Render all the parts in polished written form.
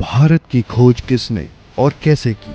भारत की खोज किसने और कैसे की।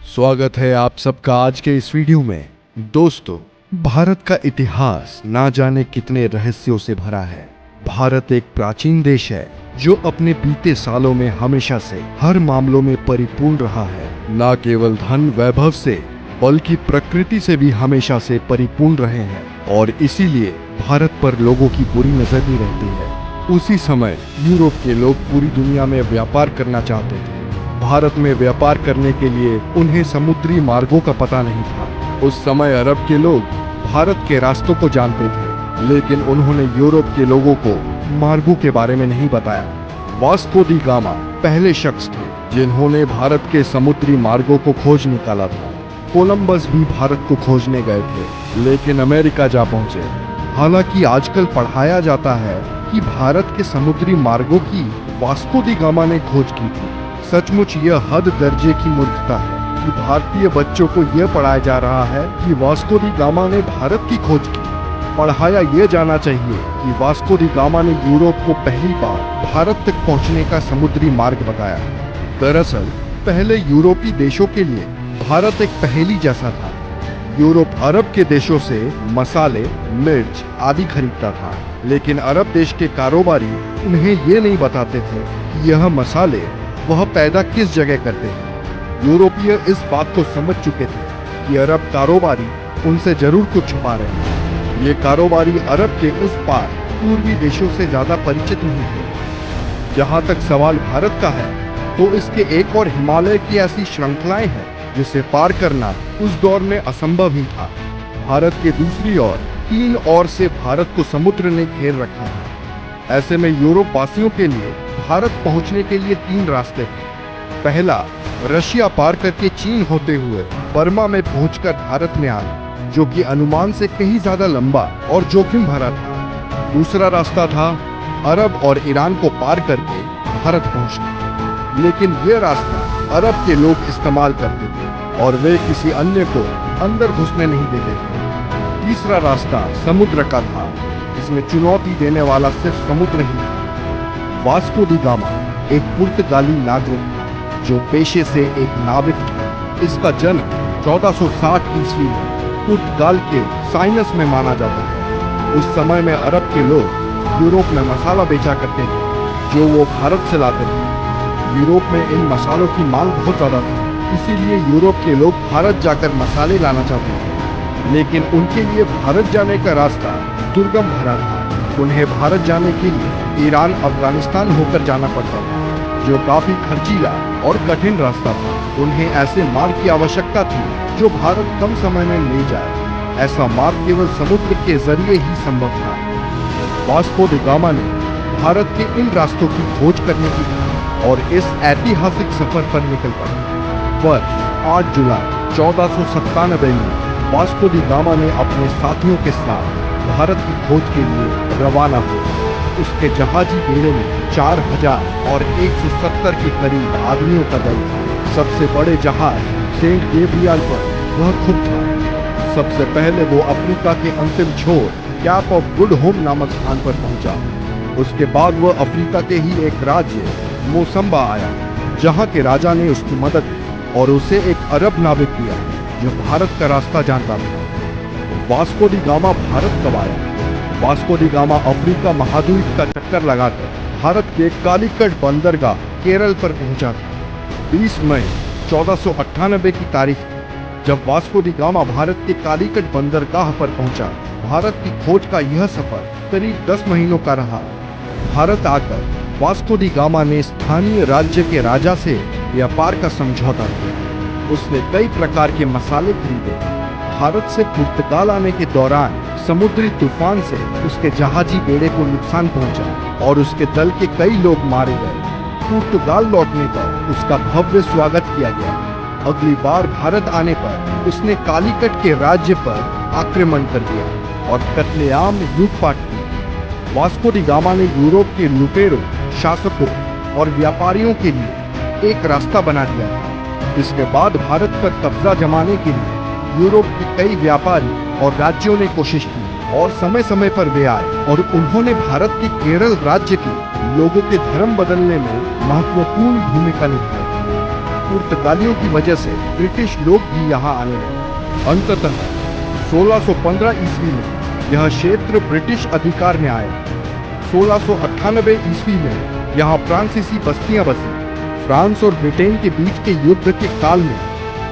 स्वागत है आप सबका आज के इस वीडियो में। दोस्तों, भारत का इतिहास ना जाने कितने रहस्यों से भरा है। भारत एक प्राचीन देश है जो अपने बीते सालों में हमेशा से हर मामलों में परिपूर्ण रहा है। न केवल धन वैभव से बल्कि प्रकृति से भी हमेशा से परिपूर्ण रहे हैं और इसीलिए भारत पर लोगों की बुरी नजर भी रहती है। उसी समय यूरोप के लोग पूरी दुनिया में व्यापार करना चाहते थे। भारत में व्यापार करने के लिए उन्हें समुद्री मार्गों का पता नहीं था। उस समय अरब के लोग भारत के रास्तों को जानते थे, लेकिन उन्होंने यूरोप के लोगों को मार्गों के बारे में नहीं बताया। वास्को डी गामा पहले शख्स थे जिन्होंने भारत के समुद्री मार्गों को खोज निकाला था। कोलंबस भी भारत को खोजने गए थे, लेकिन अमेरिका जा पहुंचे। हालांकि आजकल पढ़ाया जाता है कि भारत के समुद्री मार्गों की वास्को डी गामा ने खोज की थी। सचमुच यह हद दर्जे की मूर्खता है कि भारतीय बच्चों को यह पढ़ाया जा रहा है कि वास्को डी गामा ने भारत की खोज की। पढ़ाया यह जाना चाहिए कि वास्को डी गामा ने यूरोप को पहली बार भारत तक पहुंचने का समुद्री मार्ग बताया। दरअसल पहले यूरोपीय देशों के लिए भारत एक पहेली जैसा था। यूरोप अरब के देशों से मसाले, मिर्च आदि खरीदता था, लेकिन अरब देश के कारोबारी उन्हें ये नहीं बताते थे कि यह मसाले वह पैदा किस जगह करते हैं। यूरोपीय इस बात को समझ चुके थे कि अरब कारोबारी उनसे जरूर कुछ छुपा रहे हैं। ये कारोबारी अरब के उस पार पूर्वी देशों से ज्यादा परिचित नहीं थे। जहाँ तक सवाल भारत का है, तो इसके एक और हिमालय की ऐसी श्रृंखलाएं हैं जिसे पार करना उस दौर में असंभव ही था। भारत के दूसरी ओर तीन ओर से भारत को समुद्र ने घेर रखा है। ऐसे में यूरोप वासियों के लिए भारत पहुंचने के लिए तीन रास्ते थे। पहला, रशिया पार करके चीन होते हुए बर्मा में पहुंचकर भारत में आना, जो कि अनुमान से कहीं ज्यादा लंबा और जोखिम भरा था। दूसरा रास्ता था अरब और ईरान को पार करके भारत पहुंचना, लेकिन यह रास्ता अरब के लोग इस्तेमाल करते थे और वे किसी अन्य को अंदर घुसने नहीं देते थे। तीसरा रास्ता समुद्र का था, जिसमें चुनौती देने वाला सिर्फ समुद्र ही था। वास्को डी गामा एक पुर्तगाली नागरिक था जो पेशे से एक नाविक था। इसका जन्म 1460 ईस्वी में पुर्तगाल के साइनस में माना जाता है। उस समय में अरब के लोग यूरोप में मसाला बेचा करते थे, जो वो भारत से लाते थे। यूरोप में इन मसालों की मांग बहुत ज्यादा थी, इसीलिए यूरोप के लोग भारत जाकर मसाले लाना चाहते थे, लेकिन उनके लिए भारत जाने का रास्ता दुर्गम भरा था। उन्हें भारत जाने के लिए ईरान, अफगानिस्तान होकर जाना पड़ता था, जो काफी खर्चीला और कठिन रास्ता था। उन्हें ऐसे मार्ग की आवश्यकता थी जो भारत कम समय में ले जाए। ऐसा मार्ग केवल समुद्र के जरिए ही संभव था। वास्को डी गामा ने भारत के इन रास्तों की खोज करने की और इस ऐतिहासिक सफर पर निकल पड़ा। वर्ष 8 जुलाई 1497 में वास्को डी गामा ने अपने साथियों के साथ भारत की खोज के लिए रवाना हुआ। उसके जहाजी बेड़े में 4000 और 170 के करीब आदमियों का दल था। सबसे बड़े जहाज सेंट गेब्रियल पर वह खुद था। सबसे पहले वो अफ्रीका के अंतिम छोर कैप ऑफ गुड होप नामक स्थान पर पहुंचा। उसके बाद वह अफ्रीका के ही एक राज्य मोसम्बा आया, जहां के राजा ने उसकी मदद की और उसे एक अरब नाविक दिया जो भारत का रास्ता जानता था। वास्को डी गामा भारत कब आया? वास्को डी गामा अफ्रीका महाद्वीप का चक्कर लगाकर भारत के कालीकट बंदरगाह केरल पर पहुंचा था। 20 मई 1498 की तारीख थी जब वास्को डी गामा भारत के कालीकट बंदरगाह पर पहुंचा। भारत की खोज का यह सफर करीब 10 महीनों का रहा। भारत आकर वास्को डी गामा ने स्थानीय राज्य के राजा से व्यापार का समझौता किया। उसने कई प्रकार के मसाले खरीदे। भारत से पुर्तगाल आने के दौरान समुद्री तूफान से उसके जहाजी बेड़े को नुकसान पहुंचा और उसके दल के कई लोग मारे गए। पुर्तगाल लौटने पर उसका भव्य स्वागत किया गया। अगली बार भारत आने पर उसने कालीकट के राज्य पर आक्रमण कर दिया और कत्लेआम लूटपाट की। वास्को डी गामा ने यूरोप के लुटेरों, शासकों और व्यापारियों के लिए एक रास्ता बना दिया था। इसके बाद भारत पर कब्जा जमाने के लिए यूरोप के कई व्यापारी और राज्यों ने कोशिश की और समय समय पर वे आए और उन्होंने भारत के केरल राज्य की लोगों के धर्म बदलने में महत्वपूर्ण भूमिका निभाई। पुर्तगालियों की वजह से ब्रिटिश लोग भी यहाँ आने लगे। अंततः 1615 ईस्वी में यह क्षेत्र ब्रिटिश अधिकार में आया। 1698 ईस्वी में यहाँ फ्रांसीसी बस्तियां बसी। फ्रांस और ब्रिटेन के बीच के युद्ध के काल में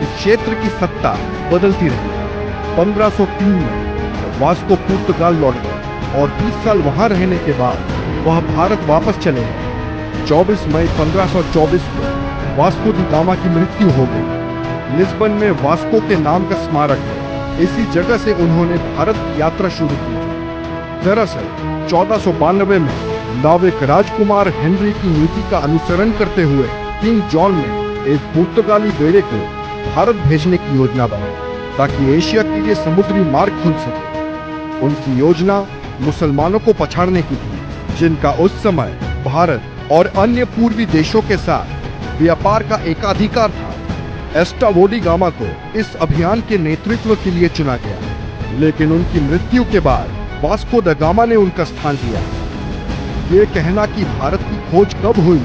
इस क्षेत्र की सत्ता बदलती रही। 1503 में वास्को पुर्तगाल लौट गए और 20 साल वहां रहने के बाद वह भारत वापस चले गए। 24 मई 1524 को वास्को दी गामा की मृत्यु हो गई। लिस्बन में वास्को के नाम का स्मारक है। इसी जगह से उन्होंने भारत की यात्रा शुरू की। दरअसल 1492 में नाविक राजकुमार हेनरी की नीति का अनुसरण करते हुए किंग जॉन ने एक पुर्तगाली बेड़े को भारत भेजने की योजना बनाई ताकि एशिया के लिए समुद्री मार्ग खुल सके। उनकी योजना मुसलमानों को पछाड़ने की थी, जिनका उस समय भारत और अन्य पूर्वी देशों के साथ व्यापार का एकाधिकार था। एस्टावो डी गामा को इस अभियान के नेतृत्व के लिए चुना गया, लेकिन उनकी मृत्यु के बाद वास्को द गामा ने उनका स्थान लिया। ये कहना कि भारत की खोज कब हुई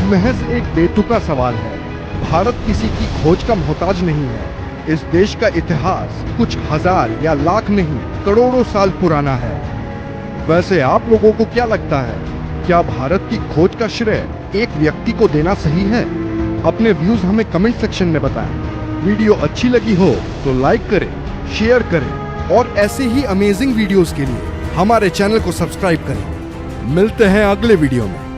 महज एक बेतुका सवाल है। भारत किसी की खोज का मोहताज नहीं है। इस देश का इतिहास कुछ हजार या लाख नहीं, करोड़ों साल पुराना है। वैसे आप लोगों को क्या लगता है, क्या भारत की खोज का श्रेय एक व्यक्ति को देना सही है? अपने व्यूज हमें कमेंट सेक्शन में बताएं। वीडियो अच्छी लगी हो तो लाइक करें, शेयर करें और ऐसे ही अमेजिंग वीडियोस के लिए हमारे चैनल को सब्सक्राइब करें। मिलते हैं अगले वीडियो में।